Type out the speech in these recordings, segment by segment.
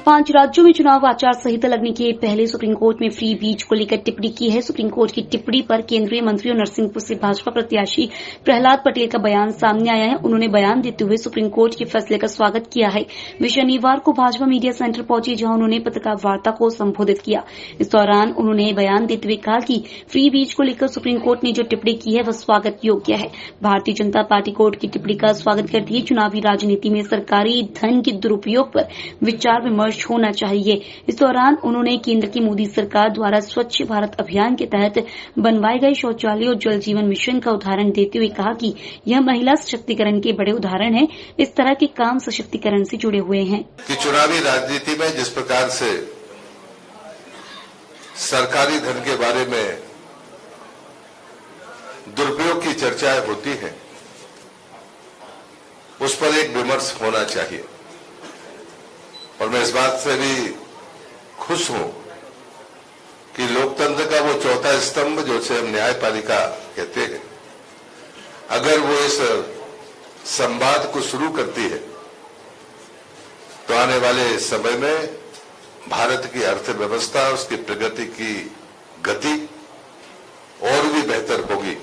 5 राज्यों में चुनाव आचार संहिता लगने के पहले सुप्रीम कोर्ट में फ्री बीज को लेकर टिप्पणी की है। सुप्रीम कोर्ट की टिप्पणी पर केंद्रीय मंत्री और नरसिंहपुर से भाजपा प्रत्याशी प्रहलाद पटेल का बयान सामने आया है। उन्होंने बयान देते हुए सुप्रीम कोर्ट के फैसले का स्वागत किया है। वे शनिवार को भाजपा मीडिया सेंटर पहुंचे, जहां उन्होंने पत्रकार वार्ता को संबोधित किया। इस दौरान उन्होंने बयान देते हुए कहा कि फ्री बीज को लेकर सुप्रीम कोर्ट ने जो टिप्पणी की है वह स्वागत योग्य है। भारतीय जनता पार्टी कोर्ट की टिप्पणी का स्वागत करती है। चुनावी राजनीति में सरकारी धन के दुरुपयोग पर विचार विमर्श होना चाहिए। इस दौरान उन्होंने केंद्र की मोदी सरकार द्वारा स्वच्छ भारत अभियान के तहत बनवाए गए शौचालय और जल जीवन मिशन का उदाहरण देते हुए कहा कि यह महिला सशक्तिकरण के बड़े उदाहरण हैं। इस तरह के काम सशक्तिकरण से जुड़े हुए हैं कि चुनावी राजनीति में जिस प्रकार से सरकारी धन के बारे में दुरुपयोग की चर्चाएं होती हैं, उस पर एक विमर्श होना चाहिए। और मैं इस बात से भी खुश हूं कि लोकतंत्र का वो चौथा स्तंभ जो से हम न्यायपालिका कहते हैं, अगर वो इस संवाद को शुरू करती है तो आने वाले समय में भारत की अर्थव्यवस्था, उसकी प्रगति की गति और भी बेहतर होगी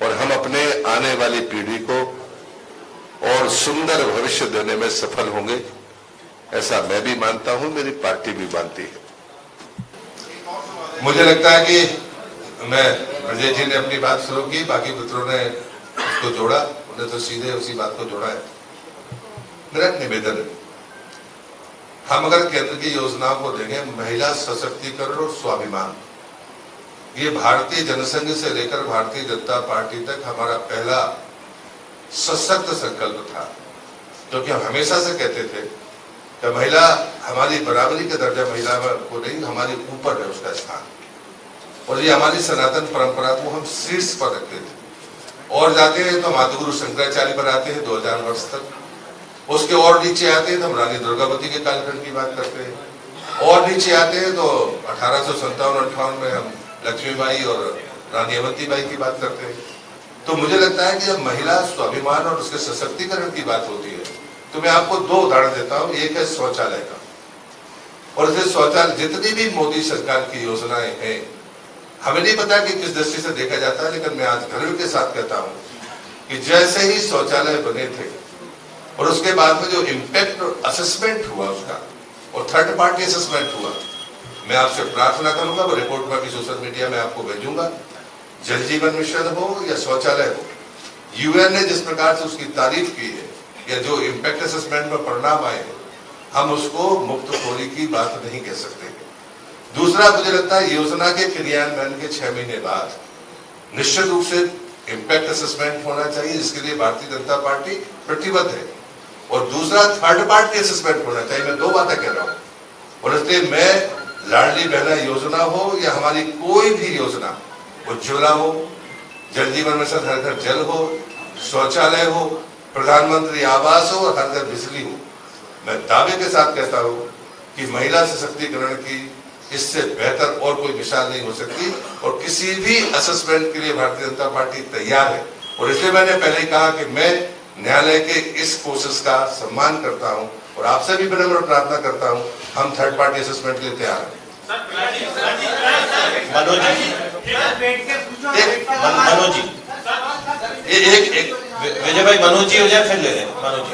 और हम अपने आने वाली पीढ़ी को और सुंदर भविष्य देने में सफल होंगे। ऐसा मैं भी मानता हूं, मेरी पार्टी भी मानती है। मुझे लगता है कि मैं ब्रजेश जी ने अपनी बात शुरू की, बाकी मित्रों ने उसको जोड़ा, उन्हें तो सीधे उसी बात को जोड़ा है। मेरा एक निवेदन है, हम अगर केंद्र की योजनाओं को देखें, महिला सशक्तिकरण और स्वाभिमान, ये भारतीय जनसंघ से लेकर भारतीय जनता पार्टी तक हमारा पहला सशक्त संकल्प था, क्योंकि हम हमेशा से कहते थे कि महिला हमारी बराबरी का दर्जा महिला को नहीं, हमारे ऊपर है उसका स्थान, और ये हमारी सनातन परंपरा को हम शीर्ष पर रखते थे। और जाते हैं तो हम आदिगुरु शंकराचार्य पर आते हैं 2000 वर्ष तक, उसके और नीचे आते हैं तो हम रानी दुर्गावती के कालखंड की बात करते हैं, और नीचे आते हैं तो 1857-58 में हम लक्ष्मीबाई और रानी अवंतीबाई की बात करते हैं। तो मुझे लगता है कि जब महिला स्वाभिमान और उसके सशक्तिकरण की बात होती है तो मैं आपको 2 उदाहरण देता हूं। एक है शौचालय का, और इसे शौचालय जितनी भी मोदी सरकार की योजनाएं हैं, हमें नहीं पता कि किस दृष्टि से देखा जाता है, लेकिन मैं आज गर्व के साथ कहता हूं कि जैसे ही शौचालय बने थे और उसके बाद में जो इम्पैक्ट और असेसमेंट हुआ उसका, और थर्ड पार्टी असेसमेंट हुआ, मैं आपसे प्रार्थना करूंगा, वो रिपोर्ट में भी सोशल मीडिया में आपको भेजूंगा। जल जीवन मिशन हो या शौचालय हो, यूएन ने जिस प्रकार से उसकी तारीफ की है या जो इम्पैक्ट असेसमेंट में परिणाम आए हैं, हम उसको मुफ्तखोरी की बात नहीं कह सकते। दूसरा, मुझे लगता है योजना के क्रियान्वयन के 6 महीने बाद निश्चित रूप से इम्पैक्ट असेसमेंट होना चाहिए, जिसके लिए भारतीय जनता पार्टी प्रतिबद्ध है। और दूसरा, थर्ड पार्टी असेसमेंट होना चाहिए। मैं 2 बातें कह रहा हूं, और इसलिए मैं लाडली बहना योजना हो या हमारी कोई भी योजना, उज्ज्वला हो, जल जीवन मिशन हर घर जल हो, शौचालय हो, प्रधानमंत्री आवास हो और हर घर बिजली हो, मैं दावे के साथ कहता हूं कि महिला सशक्तिकरण की इससे बेहतर और कोई मिसाल नहीं हो सकती। और किसी भी असेसमेंट के लिए भारतीय जनता पार्टी तैयार है, और इसलिए मैंने पहले कहा कि मैं न्यायालय के इस कोशिश का सम्मान करता हूं और आपसे भी विनम्र प्रार्थना करता हूं, हम थर्ड पार्टी असेसमेंट के लिए तैयार हैं। मनोज जी, एक विजय भाई, मनोज जी हो जाए फिर ले लें। मनोज जी।